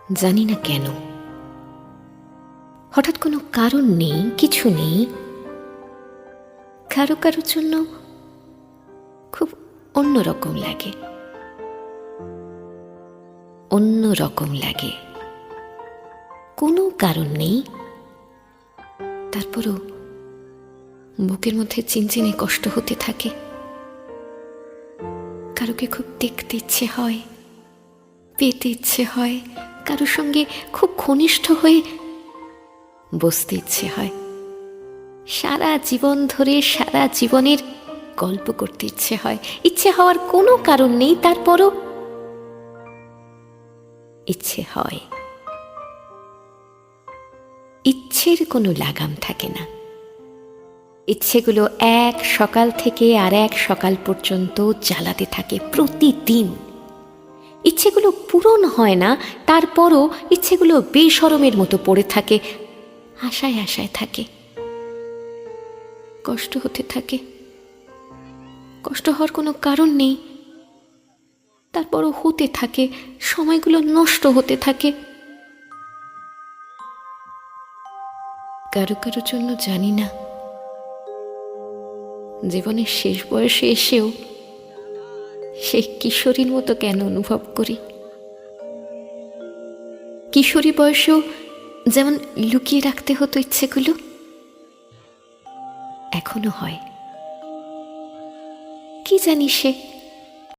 জানি না কেন, হঠাৎ কোনো কারণ নেই, কিছু নেই, কারো কারোর জন্য খুব অন্যরকম লাগে, অন্যরকম লাগে। কোনো কারণ নেই, তারপরও বুকের মধ্যে চিনচিনে কষ্ট হতে থাকে। কারোকে খুব দেখতে ইচ্ছে হয়, পেতে ইচ্ছে হয়, কারোর সঙ্গে খুব ঘনিষ্ঠ হয়ে বসতে ইচ্ছে হয়, সারা জীবন ধরে সারা জীবনের গল্প করতে ইচ্ছে হয়। ইচ্ছে হওয়ার কোনো কারণ নেই, তারপরও ইচ্ছে হয়। ইচ্ছের কোনো লাগাম থাকে না। ইচ্ছেগুলো এক সকাল থেকে আর এক সকাল পর্যন্ত জ্বালাতে থাকে প্রতিদিন। ইচ্ছেগুলো পূরণ হয় না, তারপরও ইচ্ছেগুলো বেশরমের মতো পড়ে থাকে, আশায় আশায় থাকে। কষ্ট হতে থাকে, কষ্ট হওয়ার কোনো কারণ নেই, তারপরও হতে থাকে, সময়গুলো নষ্ট হতে থাকে। কারো কারোর জন্য জানি না জীবনের শেষ বয়সে এসেও সেই কিশোরীর মতো কেন অনুভব করি। কিশোরী বয়সেও যেমন লুকিয়ে রাখতে হতো ইচ্ছেগুলো, এখনো হয়। কি জানি সে